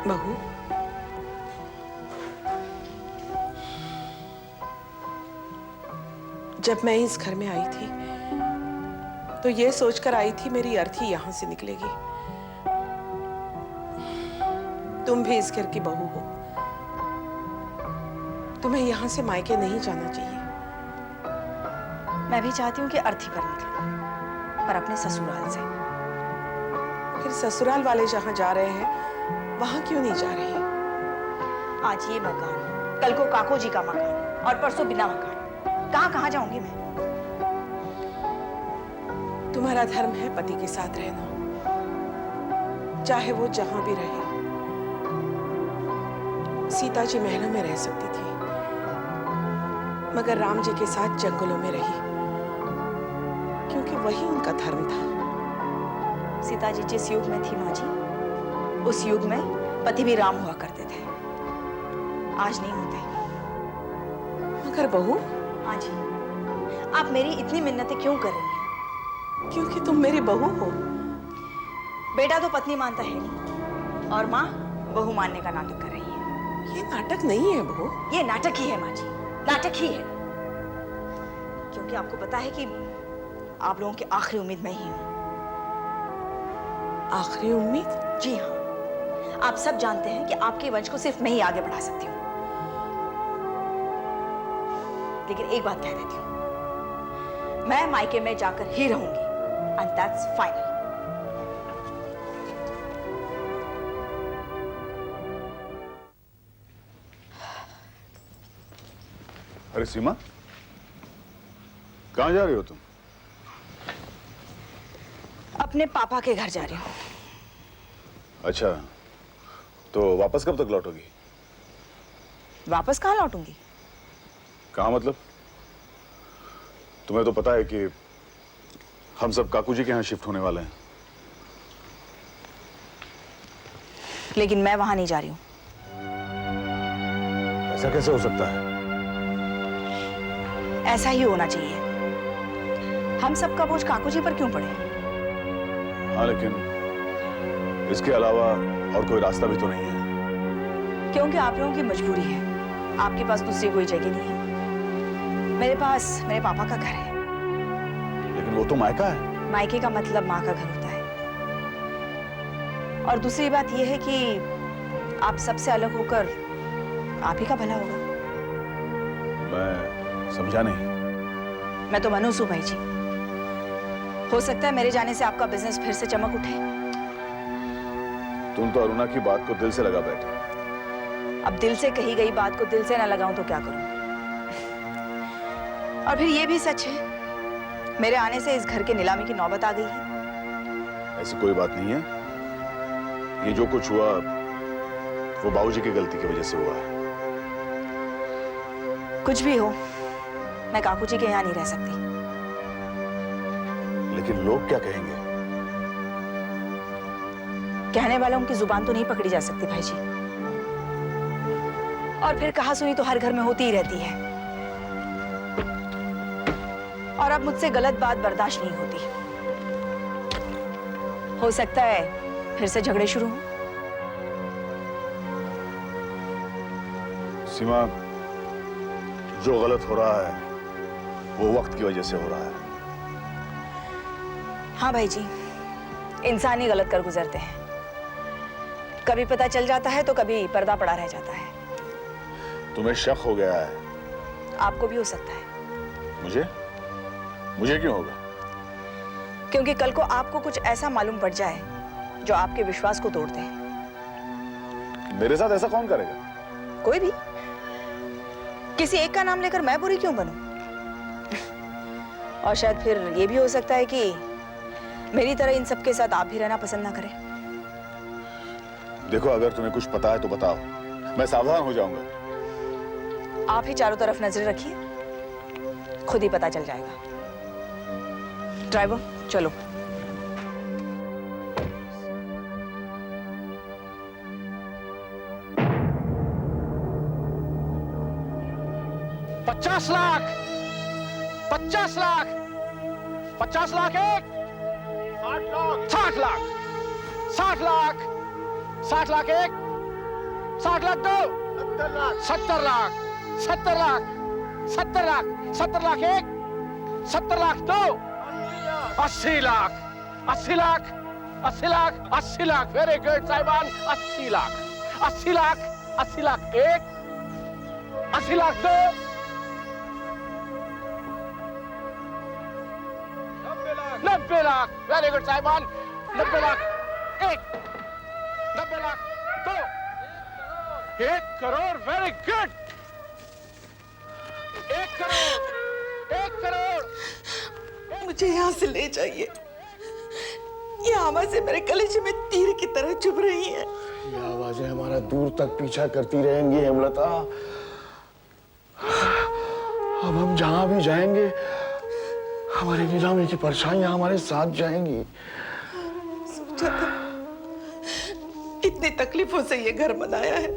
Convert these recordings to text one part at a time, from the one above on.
बहू, जब मैं इस घर में आई थी तो ये सोचकर आई थी मेरी अर्थी यहां से निकलेगी। तुम भी इस घर की बहू हो, तुम्हें यहां से मायके नहीं जाना चाहिए। मैं भी चाहती हूँ कि अर्थी पर निकलूं, पर अपने ससुराल से। फिर ससुराल वाले जहां जा रहे हैं वहां क्यों नहीं जा रही? आज ये मकान, कल को काको जी का मकान और परसों बिना मकान। कहाँ जाऊंगी मैं? तुम्हारा धर्म है पति के साथ रहना, चाहे वो जहां भी रहे। सीता जी महलों में रह सकती थी, मगर राम जी के साथ जंगलों में रही, क्योंकि वही उनका धर्म था। सीता जी जिस युग में थी माँ जी, उस युग में पति भी राम हुआ करते थे। आज नहीं होते। मगर बहू। माँ जी, आप मेरी इतनी मिन्नतें क्यों कर रही हैं? क्योंकि तुम मेरी बहू हो। बेटा तो पत्नी मानता है नहीं, और माँ बहू मानने का नाटक कर रही है। ये नाटक नहीं है बहू। ये नाटक ही है माँ जी, नाटक ही है। क्योंकि आपको पता है कि आप लोगों की आखिरी उम्मीद मैं ही हूँ। आखिरी उम्मीद? जी हाँ, आप सब जानते हैं कि आपके वंश को सिर्फ मैं ही आगे बढ़ा सकती हूँ। लेकिन एक बात कह देती हूँ, मैं मायके में जाकर ही रहूंगी, and that's final. अरे सीमा, कहाँ जा रही हो तुम? अपने पापा के घर जा रही हूँ। अच्छा, तो वापस कब तक लौटोगी? वापस कहाँ लौटूंगी? कहाँ मतलब? तुम्हें तो पता है कि हम सब काकू जी के यहाँ शिफ्ट होने वाले हैं। लेकिन मैं वहां नहीं जा रही हूँ। ऐसा कैसे हो सकता है? ऐसा ही होना चाहिए। हम सबका बोझ काकू जी पर क्यों पड़े? हाँ, लेकिन इसके अलावा और कोई रास्ता भी तो नहीं है। क्योंकि आप लोगों की मजबूरी है। आपके पास दूसरी कोई जगह नहीं है। मेरे पास मेरे पापा का घर है। लेकिन वो तो मायका है। मायके का मतलब माँ का घर होता है। और दूसरी बात यह है कि आप सबसे अलग होकर आप ही का भला होगा। मैं समझा नहीं। मैं तो मनहूस हूं भाई जी। हो सकता है मेरे जाने से आपका बिजनेस फिर से चमक उठे। तुम तो अरुणा की बात को दिल से लगा बैठे। अब दिल से कही गई बात को दिल से ना लगाऊं तो क्या करूं? और फिर ये भी सच है, मेरे आने से इस घर के नीलामी की नौबत आ गई है। ऐसी कोई बात नहीं है। ये जो कुछ हुआ वो बाबूजी की गलती की वजह से हुआ है। कुछ भी हो, मैं काकू जी के यहाँ नहीं रह सकती। लेकिन लोग क्या कहेंगे? कहने वालों की जुबान तो नहीं पकड़ी जा सकती भाई जी। और फिर कहा सुनी तो हर घर में होती ही रहती है। और अब मुझसे गलत बात बर्दाश्त नहीं होती। हो सकता है फिर से झगड़े शुरू हों। सीमा, जो गलत हो रहा है वो वक्त की वजह से हो रहा है। हाँ भाई जी, इंसान ही गलत कर गुजरते हैं। कभी पता चल जाता है तो कभी पर्दा पड़ा रह जाता है। तुम्हें शक हो गया है? आपको भी हो सकता है। मुझे? मुझे क्यों होगा? क्योंकि कल को आपको कुछ ऐसा मालूम पड़ जाए जो आपके विश्वास को तोड़ दे। मेरे साथ ऐसा कौन करेगा? कोई भी। किसी एक का नाम लेकर मैं बुरी क्यों बनूं? और शायद फिर ये भी हो सकता है कि मेरी तरह इन सबके साथ आप भी रहना पसंद ना करें। देखो, अगर तुम्हें कुछ पता है तो बताओ, मैं सावधान हो जाऊंगा। आप ही चारों तरफ नजर रखिए, खुद ही पता चल जाएगा। ड्राइवर चलो। $50 लाख, 50 लाख, 50 लाख एक, 60 लाख, 60 लाख, 60 लाख एक, 60 लाख दो, 70 लाख, 70 लाख, 70 लाख, 70 लाख एक, 70 लाख दो, 80 लाख, 80 लाख, 80 लाख, 80 लाख, वेरी गुड साहिबान, 80 लाख, 80 लाख, 80 लाख एक, 80 लाख दो, 90 लाख, वेरी गुड साहिबान, 90 लाख एक, 90 लाख दो, 1 करोड़, वेरी गुड, 1 करोड़, 1 करोड़, मुझे यहाँ से ले जाइए। ये आवाजें मेरे कलेजे में तीर की तरह चुभ रही हैं। ये आवाजें हमारा दूर तक पीछा करती रहेंगी हेमलता। अब हम जहां भी जाएंगे हमारी नीलामी की परछाइयां हमारे साथ जाएंगी। सोचा था इतनी तकलीफों से ये घर बनाया है,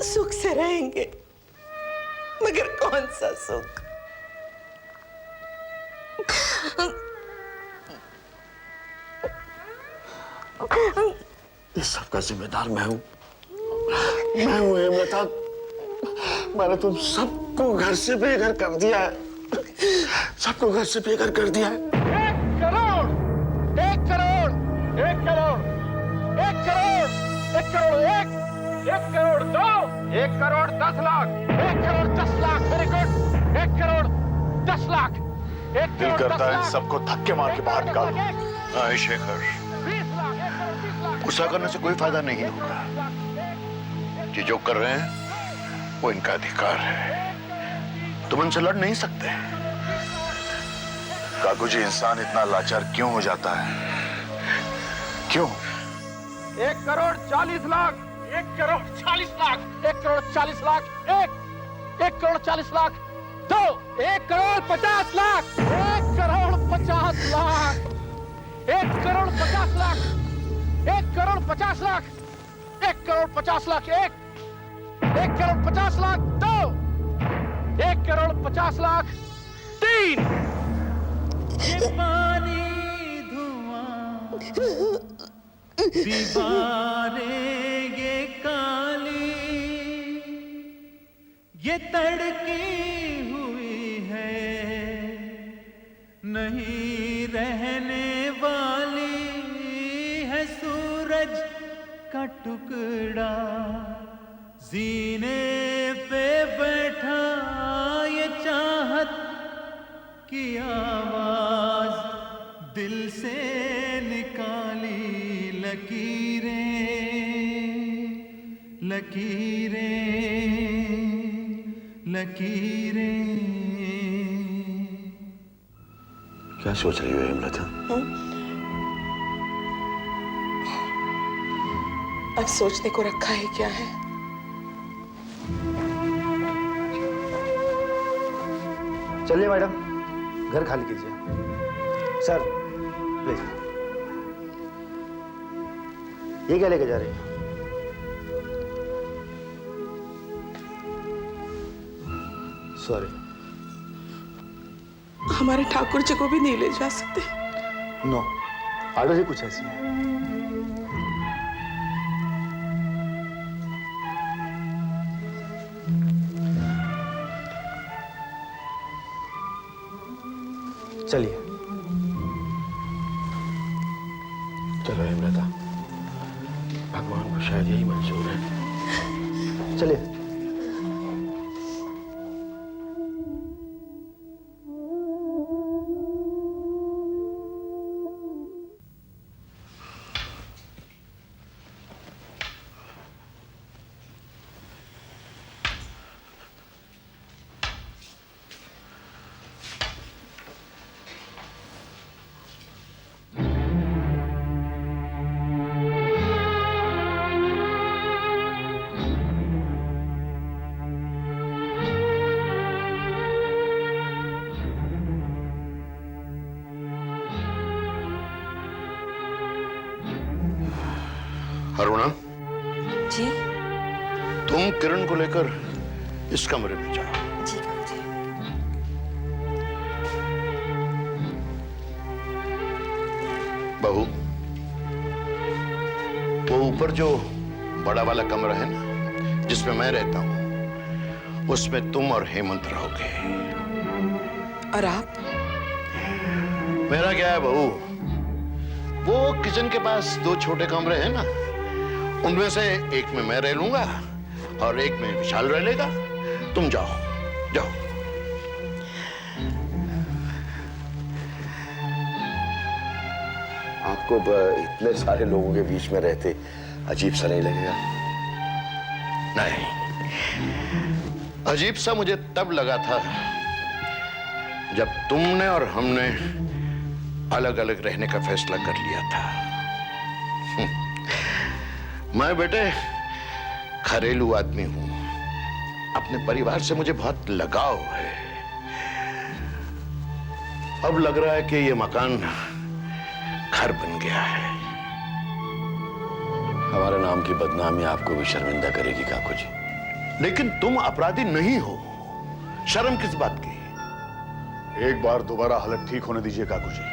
सुख से रहेंगे, मगर कौन सा सुख। इस सब का जिम्मेदार मैं हूं हेमलता। मैंने तुम सबको घर से बेघर कर दिया है, सबको घर से बेघर कर दिया है। 1 करोड़, 1 करोड़, 1 करोड़, 1 करोड़, 1 करोड़ एक, 1 करोड़ दो, 1 करोड़ 10 लाख, 1 करोड़ 10 लाख, वेरी गुड, 1 करोड़ 10 लाख, 1 दिल करोड़ करता 10 है लाख, सबको धक्के मार के बाहर निकाल। नहीं शेखर, 20 लाख, 1 करोड़ 20 लाख, गुस्सा करने से कोई फायदा नहीं होगा। ये जो कर रहे हैं वो इनका अधिकार है, तुम इनसे लड़ नहीं सकते। काकू जी, इंसान इतना लाचार क्यों हो जाता है? क्यों? 1 करोड़ 40 लाख, 1 करोड़ 40 लाख, 1 करोड़ 40 लाख एक, 1 करोड़ 40 लाख दो, 1 करोड़ 50 लाख, 1 करोड़ 50 लाख, 1 करोड़ 50 लाख, 1 करोड़ 50 लाख, 1 करोड़ 50 लाख एक, 1 करोड़ 50 लाख दो, 1 करोड़ 50 लाख तीन। ये पानी धुआं दीवारें ये काली, ये तड़की हुई है नहीं रहने वाली है, सूरज का टुकड़ा जीने पे बैठा, ये चाहत की आवाज दिल से निकाली, लकीरें लकीरें लकीरें। क्या सोच रही हो हेमलता? अब सोचने को रखा है क्या है? चलिए मैडम, घर खाली कीजिए। Sir please. ये क्या लेके जा रही हैं? सॉरी। हमारे ठाकुर जी को भी नहीं ले जा सकते? नो, ऑर्डर ही कुछ ऐसी है। चलिए। चलो हेमलता, भगवान को शायद यही मंजूर है। चलिए। अरुणा, जी तुम किरण को लेकर इस कमरे में जाओ। जी बाबूजी। बहू, वो ऊपर जो बड़ा वाला कमरा है ना, जिसमें मैं रहता हूं उसमें तुम और हेमंत रहोगे। और आप? मेरा क्या है बहू, वो किचन के पास 2 छोटे कमरे हैं ना, उनमें से एक में मैं रह लूंगा और एक में विशाल रह लेगा। तुम जाओ जाओ। आपको इतने सारे लोगों के बीच में रहते अजीब सा नहीं लगेगा? नहीं, अजीब सा मुझे तब लगा था जब तुमने और हमने अलग अलग रहने का फैसला कर लिया था। मैं बेटे घरेलू आदमी हूं, अपने परिवार से मुझे बहुत लगाव है। अब लग रहा है कि ये मकान घर बन गया है। हमारे नाम की बदनामी आपको भी शर्मिंदा करेगी काकू जी। लेकिन तुम अपराधी नहीं हो, शर्म किस बात की? एक बार दोबारा हालत ठीक होने दीजिए काकू जी।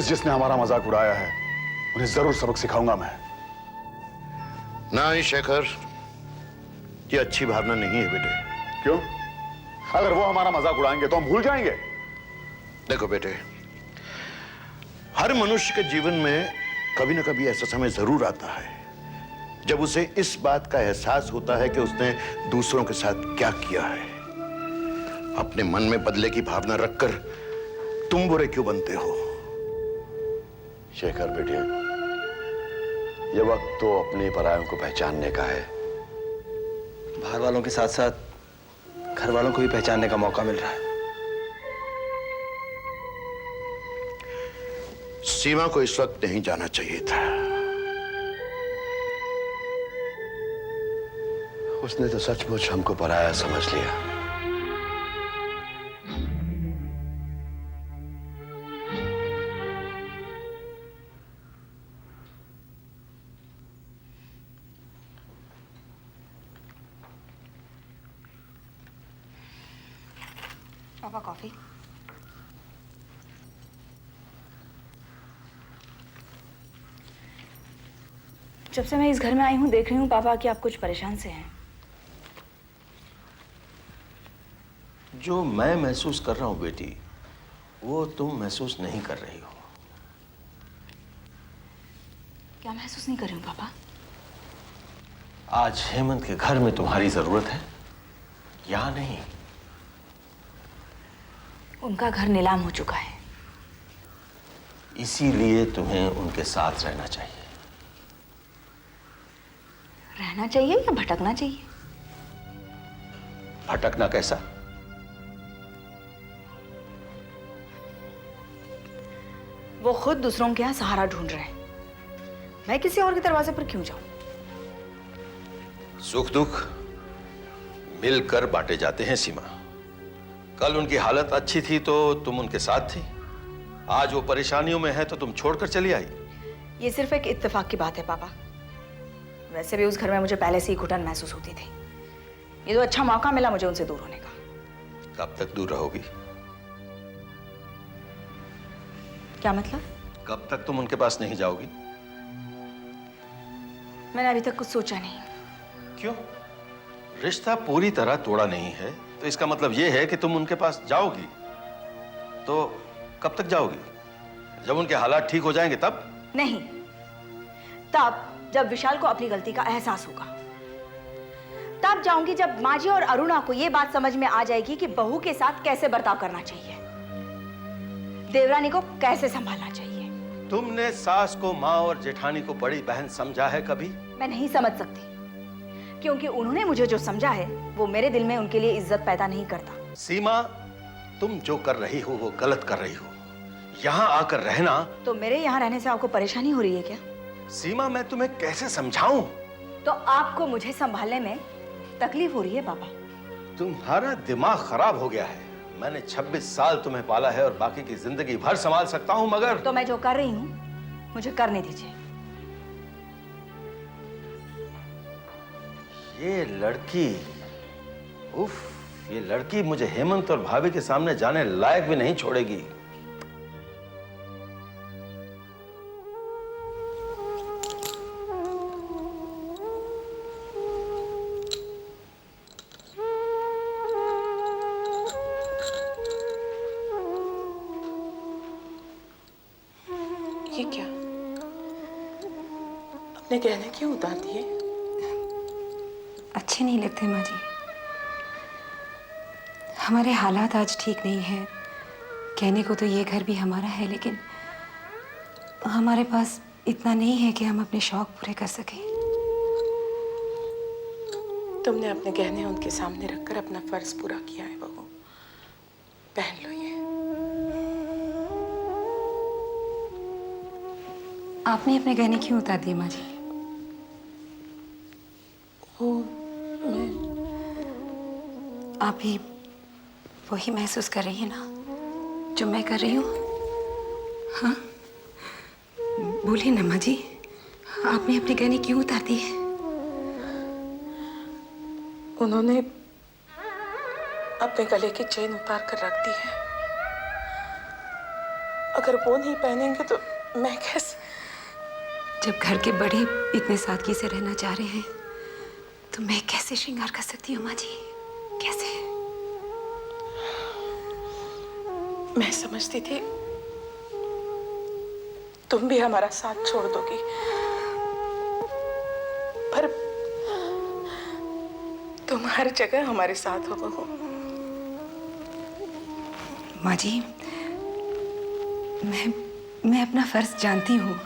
जिसने हमारा मजाक उड़ाया है उन्हें जरूर सबक सिखाऊंगा मैं। नहीं शेखर, ये अच्छी भावना नहीं है बेटे। क्यों? अगर वो हमारा मजाक उड़ाएंगे तो हम भूल जाएंगे। देखो बेटे, हर मनुष्य के जीवन में कभी ना कभी ऐसा समय जरूर आता है जब उसे इस बात का एहसास होता है कि उसने दूसरों के साथ क्या किया है। अपने मन में बदले की भावना रखकर तुम बुरे क्यों बनते हो? शेखर बेटे, ये वक्त तो अपने परायों को पहचानने का है। बाहर वालों के साथ साथ घर वालों को भी पहचानने का मौका मिल रहा है। सीमा को इस वक्त नहीं जाना चाहिए था। उसने तो सचमुच हमको पराया समझ लिया। पापा कॉफी। जब से मैं इस घर में आई हूं देख रही हूं पापा कि आप कुछ परेशान से हैं। जो मैं महसूस कर रहा हूं बेटी, वो तुम महसूस नहीं कर रही हो। क्या महसूस नहीं कर रही हूं पापा? आज हेमंत के घर में तुम्हारी जरूरत है या नहीं? उनका घर नीलाम हो चुका है। इसीलिए तुम्हें उनके साथ रहना चाहिए। रहना चाहिए या भटकना चाहिए? भटकना कैसा? वो खुद दूसरों के यहाँ सहारा ढूंढ रहे हैं, मैं किसी और के दरवाजे पर क्यों जाऊं? सुख दुख मिलकर बांटे जाते हैं सीमा। कल उनकी हालत अच्छी थी तो तुम उनके साथ थी, आज वो परेशानियों में है तो तुम छोड़कर चली आई। ये सिर्फ एक इत्तेफाक की बात है पापा। वैसे भी उस घर में मुझे पहले से ही घुटन महसूस होती थी। ये तो अच्छा मौका मिला मुझे उनसे दूर होने का। कब तक दूर रहोगी? क्या मतलब? कब तक तुम उनके पास नहीं जाओगी? मैंने अभी तक कुछ सोचा नहीं। क्यों? रिश्ता पूरी तरह तोड़ा नहीं है तो इसका मतलब यह है कि तुम उनके पास जाओगी। तो कब तक जाओगी? जब उनके हालात ठीक हो जाएंगे तब? नहीं, तब जब विशाल को अपनी गलती का एहसास होगा। तब जाऊंगी जब माजी और अरुणा को यह बात समझ में आ जाएगी कि बहू के साथ कैसे बर्ताव करना चाहिए, देवरानी को कैसे संभालना चाहिए। तुमने सास को माँ और जेठानी को बड़ी बहन समझा है कभी? मैं नहीं समझ सकती, क्योंकि उन्होंने मुझे जो समझा है वो मेरे दिल में उनके लिए इज्जत पैदा नहीं करता। सीमा, तुम जो कर रही हो वो गलत कर रही हो। यहाँ आकर रहना। तो मेरे यहाँ रहने से आपको परेशानी हो रही है क्या? सीमा, मैं तुम्हें कैसे समझाऊं? तो आपको मुझे संभालने में तकलीफ हो रही है पापा। तुम्हारा दिमाग खराब हो गया है। मैंने 26 साल तुम्हें पाला है और बाकी की जिंदगी भर संभाल सकता हूं, मगर तो मैं जो कर रही हूं मुझे करने दीजिए। ये लड़की, उफ, ये लड़की मुझे हेमंत और भाभी के सामने जाने लायक भी नहीं छोड़ेगी। ये क्या? अपने गहने क्यों उतार दिए? अच्छे नहीं लगते माँ जी। हमारे हालात आज ठीक नहीं है। कहने को तो ये घर भी हमारा है, लेकिन हमारे पास इतना नहीं है कि हम अपने शौक पूरे कर सकें। तुमने अपने गहने उनके सामने रखकर अपना फर्ज पूरा किया है बहू। पहन लो ये। आपने अपने गहने क्यों उतार दिए माँ जी? वो मैं आप भी वही महसूस कर रही हैं ना जो मैं कर रही हूँ? हाँ, बोलिए ना माँ जी, आपने अपने गहने क्यों उतार दिए? उन्होंने अपने गले की चेन उतार कर रख दी है। अगर वो नहीं पहनेंगे तो मैं कैसे? जब घर के बड़े इतने सादगी से रहना चाह रहे हैं तो मैं कैसे श्रृंगार कर सकती हूँ माँ जी? कैसे? मैं समझती थी तुम भी हमारा साथ छोड़ दोगी, पर तुम हर जगह हमारे साथ हो बहू। माँ जी, मैं अपना फर्ज जानती हूँ।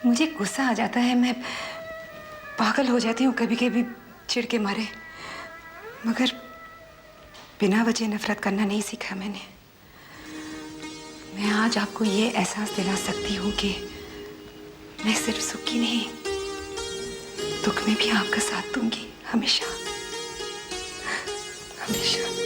मुझे गुस्सा आ जाता है, मैं पागल हो जाती हूँ कभी कभी चिढ़ के मारे, मगर बिना वजह नफरत करना नहीं सीखा मैंने। मैं आज आपको ये एहसास दिला सकती हूँ कि मैं सिर्फ सुख की नहीं, दुख में भी आपका साथ दूंगी, हमेशा हमेशा।